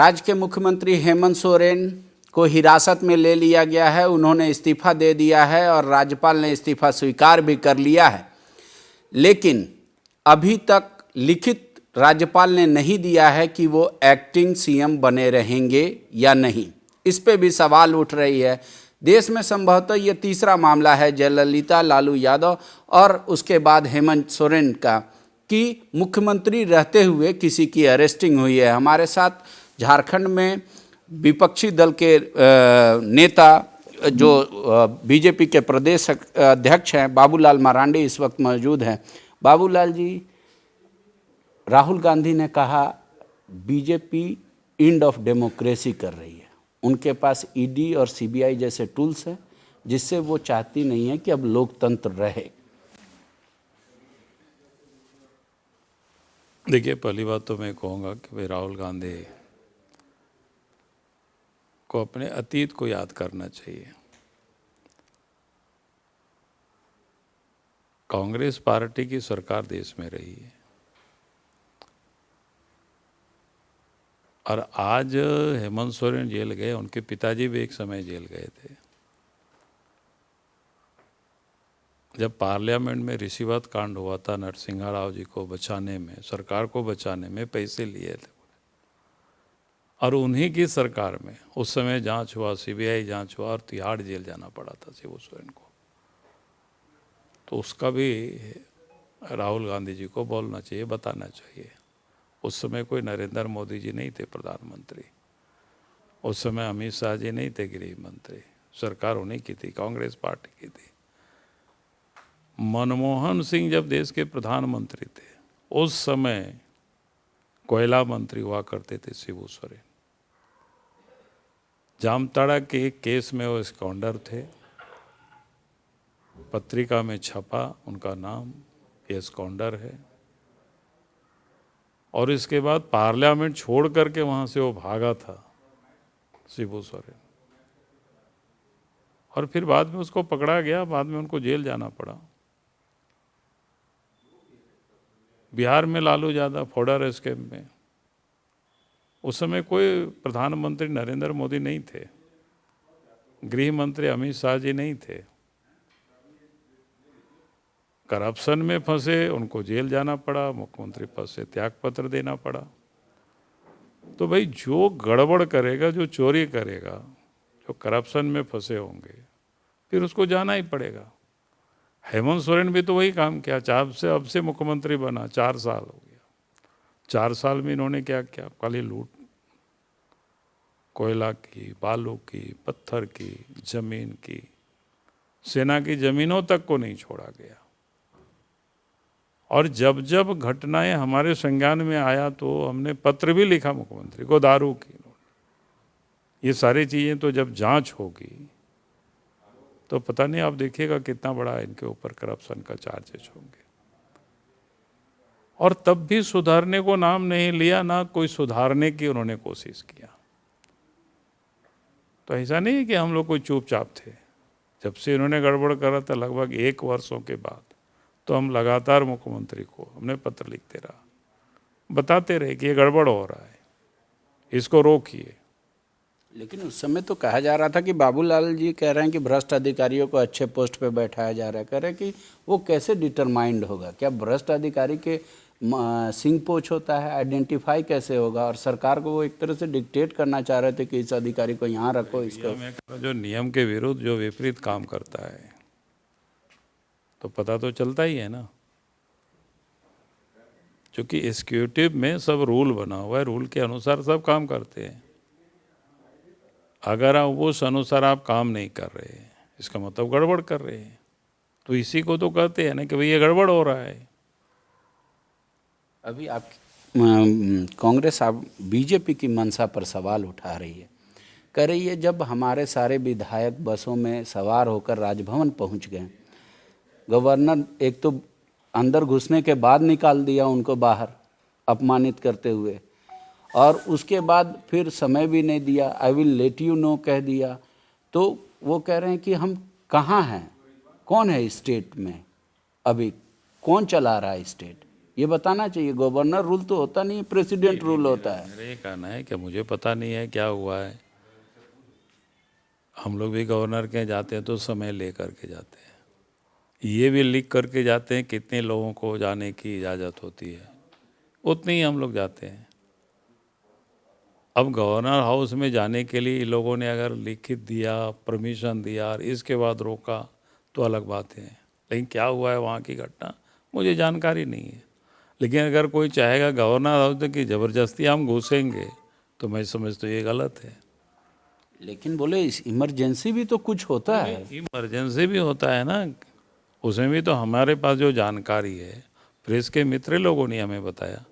राज्य के मुख्यमंत्री हेमंत सोरेन को हिरासत में ले लिया गया है। उन्होंने इस्तीफा दे दिया है और राज्यपाल ने इस्तीफा स्वीकार भी कर लिया है, लेकिन अभी तक लिखित राज्यपाल ने नहीं दिया है कि वो एक्टिंग सीएम बने रहेंगे या नहीं। इस पे भी सवाल उठ रही है। देश में संभवतः ये तीसरा मामला है जयललिता, लालू यादव और उसके बाद हेमंत सोरेन का कि मुख्यमंत्री रहते हुए किसी की अरेस्टिंग हुई है। हमारे साथ झारखंड में विपक्षी दल के नेता जो बीजेपी के प्रदेश अध्यक्ष हैं बाबूलाल मरांडी इस वक्त मौजूद हैं। बाबूलाल जी, राहुल गांधी ने कहा बीजेपी एंड ऑफ डेमोक्रेसी कर रही है। उनके पास ईडी और सीबीआई जैसे टूल्स हैं जिससे वो चाहती नहीं है कि अब लोकतंत्र रहे। देखिए, पहली बात तो मैं कहूँगा कि भाई राहुल गांधी को अपने अतीत को याद करना चाहिए। कांग्रेस पार्टी की सरकार देश में रही है और आज हेमंत सोरेन जेल गए, उनके पिताजी भी एक समय जेल गए थे। जब पार्लियामेंट में ऋषिवत कांड हुआ था, नरसिंहा राव जी को बचाने में, सरकार को बचाने में पैसे लिए थे और उन्हीं की सरकार में उस समय जांच हुआ, सीबीआई जांच हुआ और तिहाड़ जेल जाना पड़ा था शिबू सोरेन को। तो उसका भी राहुल गांधी जी को बोलना चाहिए, बताना चाहिए। उस समय कोई नरेंद्र मोदी जी नहीं थे प्रधानमंत्री, उस समय अमित शाह जी नहीं थे गृह मंत्री, सरकार उन्हीं की थी, कांग्रेस पार्टी की थी। मनमोहन सिंह जब देश के प्रधानमंत्री थे उस समय कोयला मंत्री हुआ करते थे शिबू सोरेन। जामताड़ा के एक केस में वो स्कॉन्डर थे, पत्रिका में छपा उनका नाम, ये स्कॉन्डर है। और इसके बाद पार्लियामेंट छोड़ करके वहाँ से वो भागा था शिबू सोरेन और फिर बाद में उसको पकड़ा गया, बाद में उनको जेल जाना पड़ा। बिहार में लालू यादव फॉर्डर स्कैम में, उस समय कोई प्रधानमंत्री नरेंद्र मोदी नहीं थे, गृह मंत्री अमित शाह जी नहीं थे, करप्शन में फंसे, उनको जेल जाना पड़ा, मुख्यमंत्री पद से त्यागपत्र देना पड़ा। तो भाई जो गड़बड़ करेगा, जो चोरी करेगा, जो करप्शन में फंसे होंगे, फिर उसको जाना ही पड़ेगा। हेमंत सोरेन भी तो वही काम किया, अब से मुख्यमंत्री बना, 4 साल हो गया। 4 साल में इन्होंने क्या किया? खाली लूट, कोयला की, बालू की, पत्थर की, जमीन की, सेना की जमीनों तक को नहीं छोड़ा गया। और जब जब घटनाएं हमारे संज्ञान में आया तो हमने पत्र भी लिखा मुख्यमंत्री को, दारू की, ये सारी चीज़ें तो जब जांच होगी तो पता नहीं, आप देखिएगा कितना बड़ा इनके ऊपर करप्शन का चार्जेस होंगे। और तब भी सुधारने को नाम नहीं लिया, ना कोई सुधारने की उन्होंने कोशिश किया। तो ऐसा नहीं है कि हम लोग कोई चुपचाप थे। जब से इन्होंने गड़बड़ करा था लगभग 1 वर्षों के बाद, तो हम लगातार मुख्यमंत्री को हमने पत्र लिखते रहा, बताते रहे कि ये गड़बड़ हो रहा है, इसको रोकिए। लेकिन उस समय तो कहा जा रहा था कि बाबूलाल जी कह रहे हैं कि भ्रष्ट अधिकारियों को अच्छे पोस्ट पे बैठाया जा रहा है। कह रहे हैं कि वो कैसे डिटरमाइंड होगा? क्या भ्रष्ट अधिकारी के सिंह पोच होता है? आइडेंटिफाई कैसे होगा? और सरकार को वो एक तरह से डिक्टेट करना चाह रहे थे कि इस अधिकारी को यहाँ रखो, इसको। जो नियम के विरुद्ध जो विपरीत काम करता है तो पता तो चलता ही है ना, क्योंकि एग्जीक्यूटिव में सब रूल बना हुआ है, रूल के अनुसार सब काम करते हैं। अगर आप उस अनुसार आप काम नहीं कर रहे, इसका मतलब गड़बड़ कर रहे हैं। तो इसी को तो कहते हैं ना कि भाई ये गड़बड़ हो रहा है। अभी आप कांग्रेस आप बीजेपी की मंशा पर सवाल उठा रही है, कह रही है जब हमारे सारे विधायक बसों में सवार होकर राजभवन पहुंच गए, गवर्नर एक तो अंदर घुसने के बाद निकाल दिया उनको बाहर अपमानित करते हुए, और उसके बाद फिर समय भी नहीं दिया, I will let you know कह दिया। तो वो कह रहे हैं कि हम कहाँ हैं, कौन है स्टेट में, अभी कौन चला रहा है स्टेट? ये बताना चाहिए। गवर्नर रूल तो होता नहीं, प्रेसिडेंट रूल होता है। मेरा ये कहना है कि मुझे पता नहीं है क्या हुआ है। हम लोग भी गवर्नर के यहाँ जाते हैं तो समय ले करके जाते हैं, ये भी लिख करके जाते हैं कितने लोगों को जाने की इजाज़त होती है, उतनी ही हम लोग जाते हैं। अब गवर्नर हाउस में जाने के लिए इन लोगों ने अगर लिखित दिया, परमिशन दिया और इसके बाद रोका तो अलग बात है, लेकिन क्या हुआ है वहाँ की घटना मुझे जानकारी नहीं है। लेकिन अगर कोई चाहेगा गवर्नर हाउस की ज़बरदस्ती हम घुसेंगे तो मैं समझता हूँ ये गलत है। लेकिन बोले इस इमरजेंसी भी तो कुछ होता है। इमरजेंसी भी होता है ना, उसमें भी तो हमारे पास जो जानकारी है, प्रेस के मित्र लोगों ने हमें बताया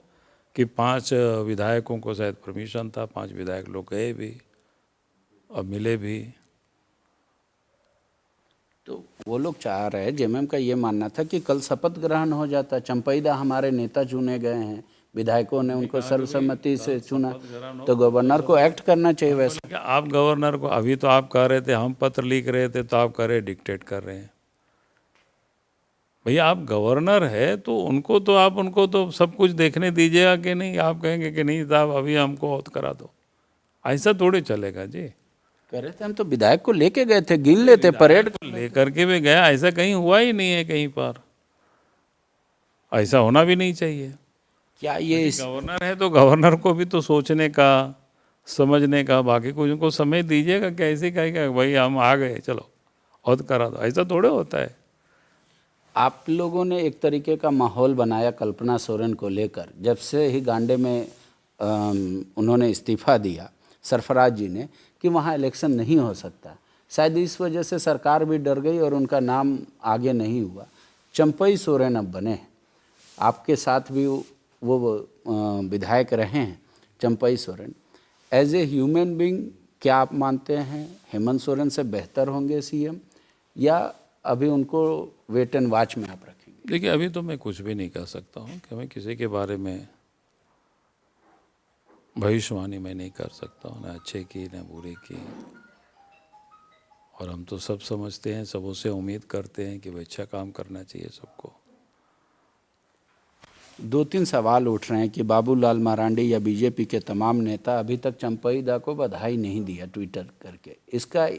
कि 5 विधायकों को शायद परमिशन था, 5 विधायक लोग गए भी और मिले भी। तो वो लोग चाह रहे हैं, जेएमएम का ये मानना था कि कल शपथ ग्रहण हो जाता। चंपईदा हमारे नेता चुने गए हैं, विधायकों ने उनको सर्वसम्मति से चुना, तो गवर्नर को एक्ट करना चाहिए वैसे। क्या आप गवर्नर को, अभी तो आप कह रहे थे हम पत्र लिख रहे थे तो आप कह रहे डिक्टेट कर रहे हैं। भैया आप गवर्नर है तो उनको तो सब कुछ देखने दीजिएगा कि नहीं। आप कहेंगे कि नहीं साहब अभी हमको औत करा दो, ऐसा थोड़े चलेगा जी। कह रहे थे हम तो विधायक को लेके गए थे, गिन लेते परेड। लेकर के भी गया, ऐसा कहीं हुआ ही नहीं है कहीं पर, ऐसा होना भी नहीं चाहिए। क्या ये इस गवर्नर है तो गवर्नर को भी तो सोचने का, समझने का, बाकी कुछ उनको समय दीजिएगा। कि ऐसे कहेगा भाई हम आ गए चलो औत करा दो, ऐसा थोड़े होता है। आप लोगों ने एक तरीके का माहौल बनाया कल्पना सोरेन को लेकर, जब से ही गांडे में उन्होंने इस्तीफा दिया सरफराज जी ने, कि वहाँ इलेक्शन नहीं हो सकता। शायद इस वजह से सरकार भी डर गई और उनका नाम आगे नहीं हुआ। चंपई सोरेन अब बने हैं, आपके साथ भी वो विधायक रहे हैं Champai Soren. As a human being क्या आप मानते हैं हेमंत सोरेन से बेहतर होंगे सीएम, या अभी उनको वेट एंड वॉच में आप रखेंगे? देखिए अभी तो मैं कुछ भी नहीं कह सकता हूँ कि मैं किसी के बारे में भविष्यवाणी मैं नहीं कर सकता हूँ, न अच्छे की न बुरे की। और हम तो सब समझते हैं, सबों से उम्मीद करते हैं कि भाई अच्छा काम करना चाहिए सबको। 2-3 सवाल उठ रहे हैं कि बाबूलाल मरांडी या बीजेपी के तमाम नेता अभी तक चंपई दा को बधाई नहीं दिया ट्विटर करके। इसका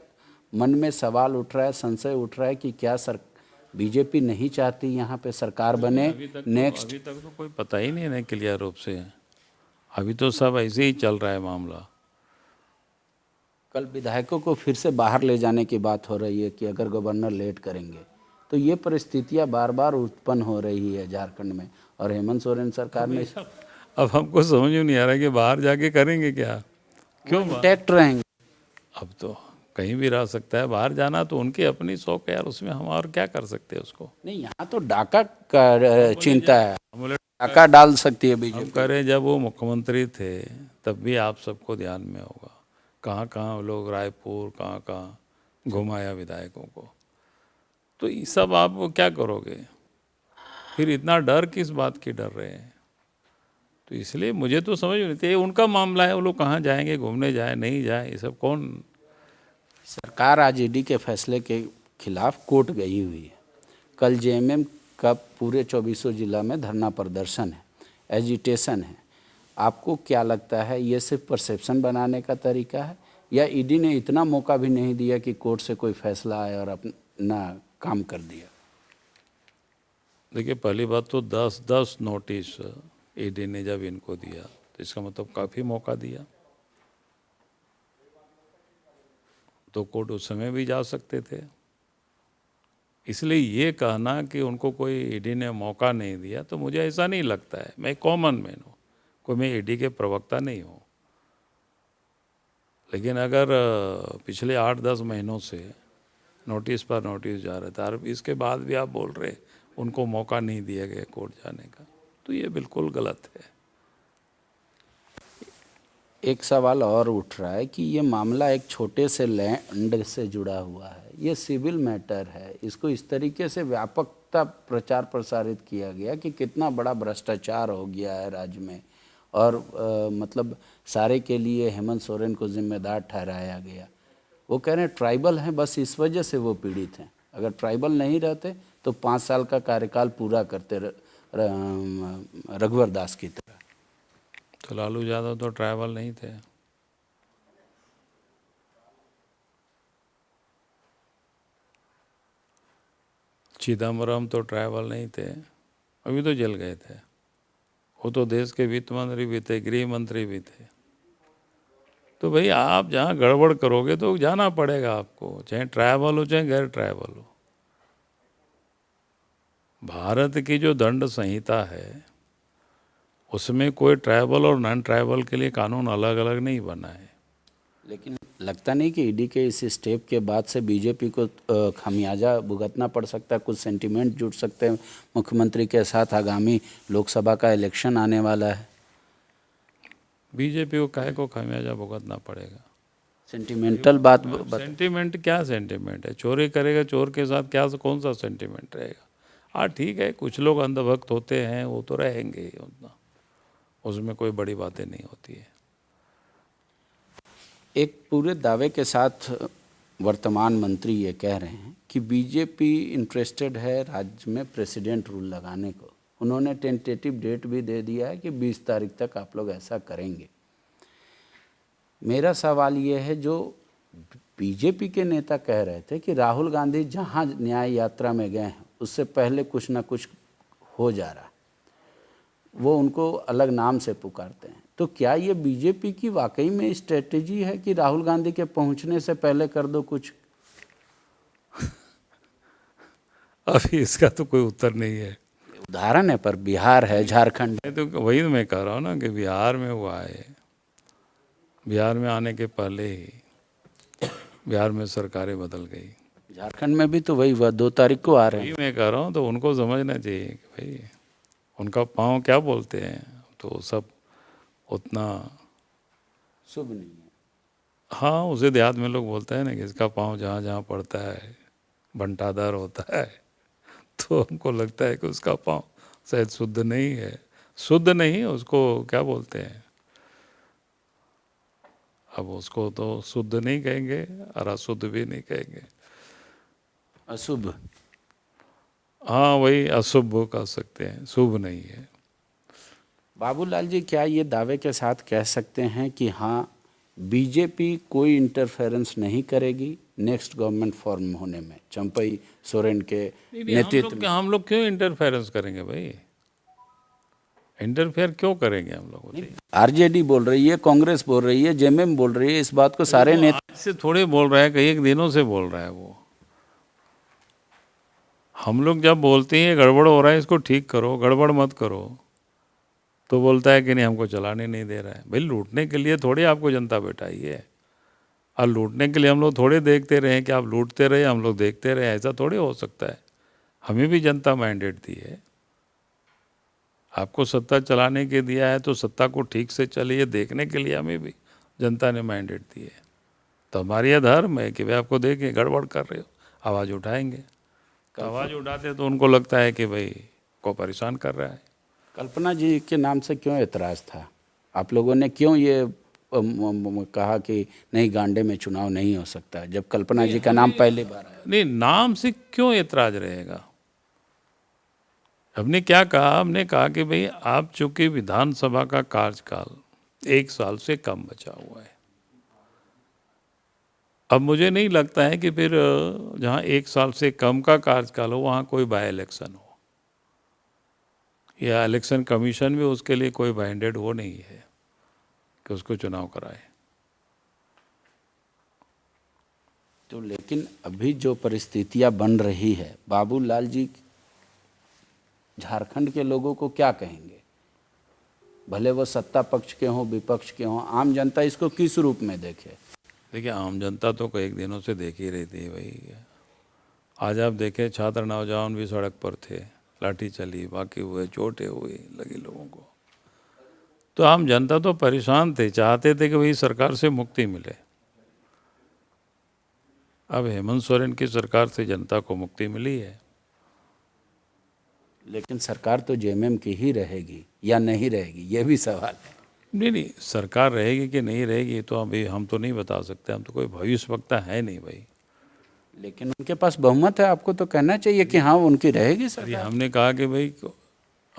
मन में सवाल उठ रहा है, संशय उठ रहा है कि क्या बीजेपी नहीं चाहती यहाँ पे सरकार बने नेक्स्ट? अभी तक तो कोई पता ही नहीं है क्लियर रूप से, अभी तो सब ऐसे ही चल रहा है मामला। कल विधायकों को फिर से बाहर ले जाने की बात हो रही है कि अगर गवर्नर लेट करेंगे तो ये परिस्थितियां बार बार उत्पन्न हो रही है झारखंड में, और हेमंत सोरेन सरकार ने अब हमको समझ में नहीं आ रहा है कि बाहर जाके करेंगे क्या, क्यों इंटैक्ट रहेंगे। अब तो कहीं भी रह सकता है, बाहर जाना तो उनकी अपनी शौक है यार, उसमें हम और क्या कर सकते हैं उसको। नहीं, यहाँ तो डाका का चिंता है, डाका डाल सकती है हम बीजेपी। करें, जब वो मुख्यमंत्री थे तब भी आप सबको ध्यान में होगा कहाँ कहाँ लोग, रायपुर कहाँ कहाँ घुमाया विधायकों को। तो ये सब आप क्या करोगे फिर, इतना डर किस बात की डर रहे हैं? तो इसलिए मुझे तो समझ नहीं, ये उनका मामला है, वो लोग कहाँ जाएंगे, घूमने जाए नहीं जाए, ये सब कौन। सरकार आज ईडी के फैसले के खिलाफ कोर्ट गई हुई है। कल जेएमएम का पूरे 24 जिला में धरना प्रदर्शन है, एजिटेशन है। आपको क्या लगता है, ये सिर्फ परसेप्शन बनाने का तरीका है, या ईडी ने इतना मौका भी नहीं दिया कि कोर्ट से कोई फैसला आए और अपना काम कर दिया? देखिए पहली बात तो 10 नोटिस ईडी ने जब इनको दिया तो इसका मतलब काफ़ी मौका दिया, तो कोर्ट उस समय भी जा सकते थे। इसलिए ये कहना कि उनको कोई ईडी ने मौका नहीं दिया, तो मुझे ऐसा नहीं लगता है। मैं कॉमन मैन हूँ, कोई मैं ईडी के प्रवक्ता नहीं हूँ। लेकिन अगर पिछले 8-10 महीनों से नोटिस पर नोटिस जा रहा था और इसके बाद भी आप बोल रहे उनको मौका नहीं दिया गया कोर्ट जाने का, तो ये बिल्कुल गलत है। एक सवाल और उठ रहा है कि ये मामला एक छोटे से लैंड से जुड़ा हुआ है, ये सिविल मैटर है। इसको इस तरीके से व्यापकता प्रचार प्रसारित किया गया कि कितना बड़ा भ्रष्टाचार हो गया है राज्य में, और मतलब सारे के लिए हेमंत सोरेन को जिम्मेदार ठहराया गया। वो कह रहे हैं ट्राइबल हैं, बस इस वजह से वो पीड़ित हैं। अगर ट्राइबल नहीं रहते तो 5 साल का कार्यकाल पूरा करते रघुवर दास की तरह। तो लालू यादव तो ट्राइबल नहीं थे। चिदम्बरम तो ट्राइबल नहीं थे, अभी तो जल गए थे। वो तो देश के वित्त मंत्री भी थे, गृह मंत्री भी थे। तो भाई आप जहाँ गड़बड़ करोगे तो जाना पड़ेगा आपको, चाहे ट्राइबल हो चाहे गैर ट्राइबल हो। भारत की जो दंड संहिता है उसमें कोई ट्राइबल और नॉन ट्राइबल के लिए कानून अलग अलग नहीं बना है। लेकिन लगता नहीं कि ईडी के इस स्टेप के बाद से बीजेपी को खामियाजा भुगतना पड़ सकता है, कुछ सेंटिमेंट जुट सकते हैं मुख्यमंत्री के साथ। आगामी लोकसभा का इलेक्शन आने वाला है। बीजेपी को काहे को खामियाजा भुगतना पड़ेगा? सेंटिमेंटल बात सेंटिमेंट क्या सेंटिमेंट है? चोरी करेगा चोर के साथ क्या कौन सा सेंटिमेंट रहेगा? हाँ ठीक है, कुछ लोग अंधभक्त होते हैं, वो तो रहेंगे ही, उतना उसमें कोई बड़ी बातें नहीं होती है। एक पूरे दावे के साथ वर्तमान मंत्री ये कह रहे हैं कि बीजेपी इंटरेस्टेड है राज्य में प्रेसिडेंट रूल लगाने को। उन्होंने टेंटेटिव डेट भी दे दिया है कि 20 तारीख तक आप लोग ऐसा करेंगे। मेरा सवाल ये है, जो बीजेपी के नेता कह रहे थे कि राहुल गांधी जहां न्याय यात्रा में गए हैं उससे पहले कुछ ना कुछ हो जा रहा है, वो उनको अलग नाम से पुकारते हैं। तो क्या ये बीजेपी की वाकई में स्ट्रेटेजी है कि राहुल गांधी के पहुंचने से पहले कर दो कुछ? अभी इसका तो कोई उत्तर नहीं है। उदाहरण है, पर बिहार है, झारखंड है। तो वही मैं कह रहा हूँ ना कि बिहार में हुआ है। बिहार में आने के पहले ही बिहार में सरकारें बदल गई। झारखंड में भी तो वही हुआ, 2 तारीख को आ रहे हैं। वही मैं कह रहा हूँ, तो उनको समझना चाहिए कि भाई उनका पाँव क्या बोलते हैं, तो सब उतना शुभ नहीं है। हाँ, उसे देहात में लोग बोलते हैं ना कि इसका पाँव जहाँ जहाँ पड़ता है बंटादार होता है। तो हमको लगता है कि उसका पाँव शायद शुद्ध नहीं है। शुद्ध नहीं, उसको क्या बोलते हैं, अब उसको तो शुद्ध नहीं कहेंगे और अशुद्ध भी नहीं कहेंगे, अशुभ। हाँ वही अशुभ कह सकते हैं, शुभ नहीं है। बाबूलाल जी, क्या ये दावे के साथ कह सकते हैं कि हाँ बीजेपी कोई इंटरफेरेंस नहीं करेगी नेक्स्ट गवर्नमेंट फॉर्म होने में, चंपई सोरेन के नेतृत्व में? हम लोग क्यों इंटरफेरेंस करेंगे भाई? इंटरफेयर क्यों करेंगे हम लोग? आरजेडी बोल रही है, कांग्रेस बोल रही है, जेएमएम बोल रही है, इस बात को सारे नेता से थोड़े बोल रहा है, कई एक दिनों से बोल रहा है वो। हम लोग जब बोलते हैं गड़बड़ हो रहा है इसको ठीक करो, गड़बड़ मत करो, तो बोलता है कि नहीं हमको चलाने नहीं दे रहा है। भाई लूटने के लिए थोड़ी आपको जनता बैठाई है, और लूटने के लिए हम लोग थोड़े देखते रहे कि आप लूटते रहे हम लोग देखते रहे, ऐसा थोड़े हो सकता है। हमें भी जनता मैंडेट दी है, आपको सत्ता चलाने के दिया है, तो सत्ता को ठीक से चले ये देखने के लिए हमें भी जनता ने मैंडेट दी है। तो हमारी यह धर्म है कि भाई आपको देखें गड़बड़ कर रहे हो, आवाज़ उठाएंगे। तो आवाज़ उठाते तो उनको लगता है कि भाई को परेशान कर रहा है। कल्पना जी के नाम से क्यों एतराज़ था? आप लोगों ने क्यों ये कहा कि नहीं गांडे में चुनाव नहीं हो सकता, जब कल्पना जी का नाम पहली बार आया? नहीं, नाम से क्यों एतराज रहेगा? हमने क्या कहा? हमने कहा कि भाई आप चूंकि विधानसभा का कार्यकाल 1 साल से कम बचा हुआ है, अब मुझे नहीं लगता है कि फिर जहाँ 1 साल से कम का कार्यकाल हो वहाँ कोई बाय इलेक्शन हो, या इलेक्शन कमीशन भी उसके लिए कोई बाइंडेड वो नहीं है कि उसको चुनाव कराए। तो लेकिन अभी जो परिस्थितियां बन रही है, बाबूलाल जी झारखंड के लोगों को क्या कहेंगे? भले वो सत्ता पक्ष के हों विपक्ष के हों, आम जनता इसको किस रूप में देखे? देखिए, आम जनता तो कई दिनों से देख ही रही थी भाई। आज आप देखें छात्र नौजवान भी सड़क पर थे, लाठी चली, बाकी हुए, चोटें हुई लगी लोगों को। तो आम जनता तो परेशान थे, चाहते थे कि भाई सरकार से मुक्ति मिले। अब हेमंत सोरेन की सरकार से जनता को मुक्ति मिली है। लेकिन सरकार तो जेएमएम की ही रहेगी या नहीं रहेगी, ये भी सवाल है। नहीं, सरकार रहेगी कि नहीं रहेगी तो अभी हम तो नहीं बता सकते, हम तो कोई भविष्यवक्ता है नहीं भाई। लेकिन उनके पास बहुमत है, आपको तो कहना चाहिए कि हाँ उनकी रहेगी सरकार। हमने कहा कि भाई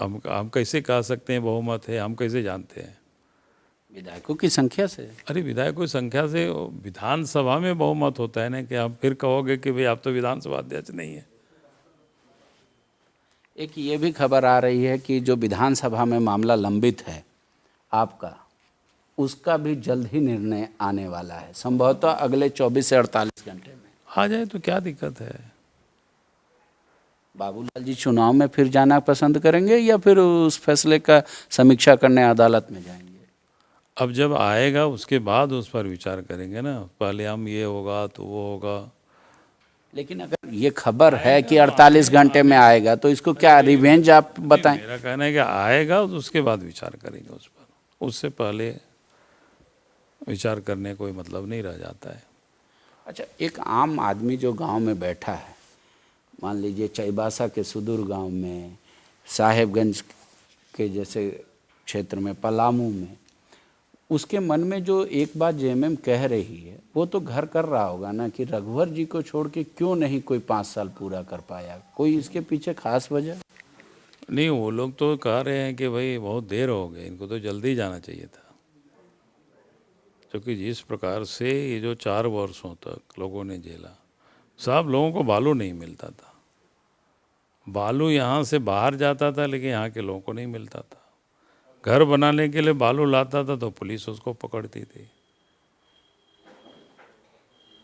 हम कैसे कह सकते हैं बहुमत है, हम कैसे जानते हैं? विधायकों की संख्या से। अरे विधायकों की संख्या से विधानसभा में बहुमत होता है ना, कि आप फिर कहोगे कि भाई आप तो विधानसभा अध्यक्ष नहीं है। एक ये भी खबर आ रही है कि जो विधानसभा में मामला लंबित है आपका, उसका भी जल्द ही निर्णय आने वाला है, संभवतः अगले 24 से 48 घंटे में। आ जाए तो क्या दिक्कत है? बाबूलाल जी चुनाव में फिर जाना पसंद करेंगे या फिर उस फैसले का समीक्षा करने अदालत में जाएंगे? अब जब आएगा उसके बाद उस पर विचार करेंगे ना, पहले हम ये होगा तो वो होगा। लेकिन अगर ये खबर है कि 48 घंटे में आएगा तो इसको क्या रिवेंज आप बताएं? मेरा कहना है कि आएगा तो उसके बाद विचार करेंगे उस पर, उससे पहले विचार करने कोई मतलब नहीं रह जाता है। अच्छा, एक आम आदमी जो गांव में बैठा है, मान लीजिए चाईबासा के सुदूर गांव में, साहेबगंज के जैसे क्षेत्र में, पलामू में, उसके मन में जो एक बात जेएमएम कह रही है वो तो घर कर रहा होगा ना, कि रघुवर जी को छोड़ के क्यों नहीं कोई 5 साल पूरा कर पाया? कोई इसके पीछे खास वजह? नहीं, वो लोग तो कह रहे हैं कि भाई बहुत देर हो गई, इनको तो जल्दी जाना चाहिए था। क्योंकि जिस प्रकार से ये जो 4 वर्षों तक लोगों ने झेला, सब लोगों को बालू नहीं मिलता था। बालू यहाँ से बाहर जाता था लेकिन यहाँ के लोगों को नहीं मिलता था। घर बनाने के लिए बालू लाता था तो पुलिस उसको पकड़ती थी,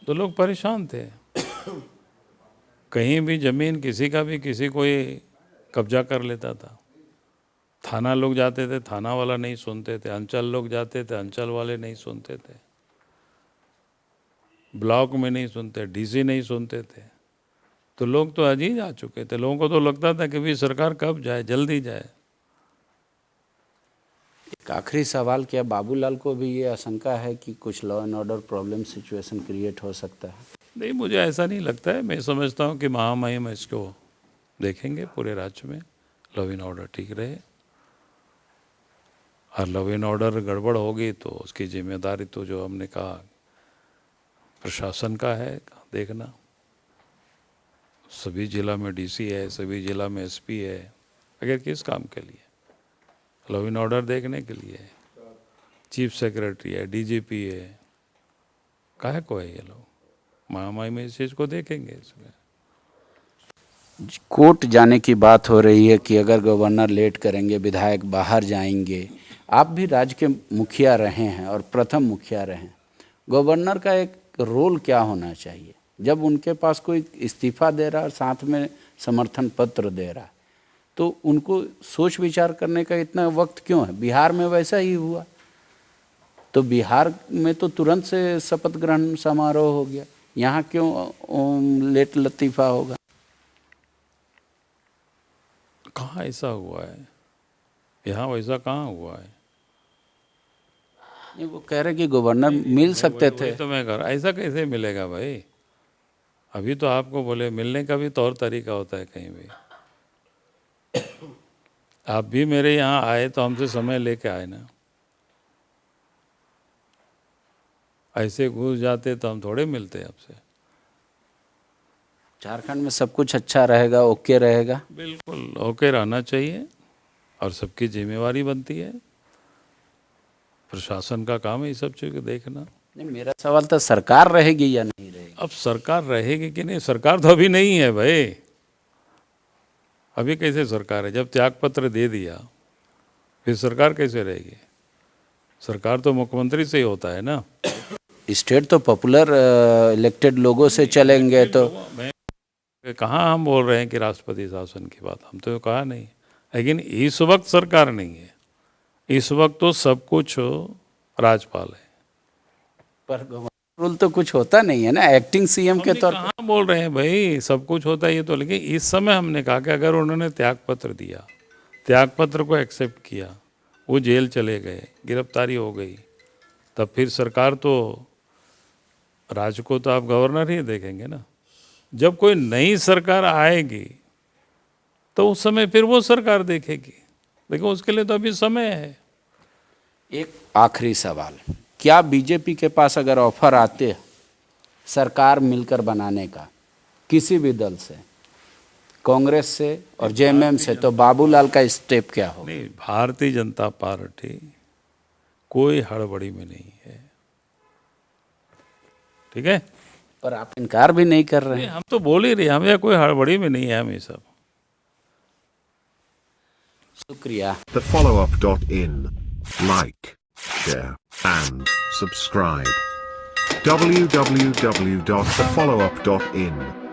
तो लोग परेशान थे। कहीं भी जमीन किसी का भी किसी कोई कब्जा कर लेता था। थाना लोग जाते थे, थाना वाला नहीं सुनते थे। अंचल लोग जाते थे, अंचल वाले नहीं सुनते थे। ब्लॉक में नहीं सुनते, डीसी नहीं सुनते थे। तो लोग तो अजीज आ चुके थे। लोगों को तो लगता था कि भाई सरकार कब जाए, जल्दी जाए। एक आखिरी सवाल, क्या बाबूलाल को भी ये आशंका है कि कुछ law and order problem situation create हो सकता है? नहीं, मुझे ऐसा नहीं लगता है। मैं समझता हूँ कि महामहिम इसको देखेंगे, पूरे राज्य में लॉ एंड ऑर्डर ठीक रहे। और लॉ एंड ऑर्डर गड़बड़ होगी तो उसकी जिम्मेदारी तो जो हमने कहा प्रशासन का है देखना। सभी जिला में डीसी है, सभी जिला में एसपी है। अगर किस काम के लिए? लॉ एंड ऑर्डर देखने के लिए। चीफ सेक्रेटरी है, डीजीपी है, काहे को है ये लोग? महामारी में इस चीज़ को देखेंगे। इसमें कोर्ट जाने की बात हो रही है कि अगर गवर्नर लेट करेंगे, विधायक बाहर जाएंगे। आप भी राज्य के मुखिया रहे हैं और प्रथम मुखिया रहे हैं, गवर्नर का एक रोल क्या होना चाहिए जब उनके पास कोई इस्तीफा दे रहा है और साथ में समर्थन पत्र दे रहा है? तो उनको सोच विचार करने का इतना वक्त क्यों है? बिहार में वैसा ही हुआ, तो बिहार में तो तुरंत से शपथ ग्रहण समारोह हो गया, यहाँ क्यों लेट लतीफ़ा होगा? कहाँ ऐसा हुआ है? यहाँ वैसा कहाँ हुआ है? ये वो कह रहे कि गवर्नर मिल सकते थे। तो मैं कर ऐसा कैसे मिलेगा भाई? अभी तो आपको बोले मिलने का भी तौर तरीका होता है कहीं भी। आप भी मेरे यहाँ आए तो हमसे समय लेके आए ना। ऐसे घुस जाते तो हम थोड़े मिलते आपसे। झारखंड में सब कुछ अच्छा रहेगा, ओके रहेगा? बिल्कुल ओके रहना चाहिए और सबकी जिम्मेवारी बनती है। प्रशासन का काम है ये सब चीज़ देखना। नहीं, मेरा सवाल था सरकार रहेगी या नहीं रहेगी? अब सरकार रहेगी कि नहीं? सरकार तो अभी नहीं है भाई। अभी कैसे सरकार है? जब त्यागपत्र दे दिया फिर सरकार कैसे रहेगी? सरकार तो मुख्यमंत्री से ही होता है ना। स्टेट तो पॉपुलर इलेक्टेड लोगों से चलेंगे तो। कहाँ हम बोल रहे हैं कि राष्ट्रपति शासन की बात, हम तो कहा नहीं। लेकिन इस वक्त सरकार नहीं है, इस वक्त तो सब कुछ राज्यपाल है। पर गवर्नर रूल तो कुछ होता नहीं है ना, एक्टिंग सीएम के तौर पर। कहाँ बोल रहे हैं भाई सब कुछ होता है ये तो। लेकिन इस समय हमने कहा कि अगर उन्होंने त्यागपत्र दिया, त्यागपत्र को एक्सेप्ट किया, वो जेल चले गए, गिरफ्तारी हो गई, तब फिर सरकार तो राज्य को तो आप गवर्नर ही देखेंगे ना। जब कोई नई सरकार आएगी तो उस समय फिर वो सरकार देखेगी, लेकिन उसके लिए तो अभी समय है। एक आखिरी सवाल, क्या बीजेपी के पास अगर ऑफर आते सरकार मिलकर बनाने का किसी भी दल से, कांग्रेस से और जेएमएम से, तो बाबूलाल का स्टेप क्या हो? नहीं, भारतीय जनता पार्टी कोई हड़बड़ी में नहीं है, ठीक है। पर आप इनकार भी नहीं कर रहे नहीं, हैं। हम तो बोल ही रहे, हम या कोई हड़बड़ी में नहीं है, हम ये सब। शुक्रिया। TheFollowUp.in. Like, share, and subscribe. www.thefollowup.in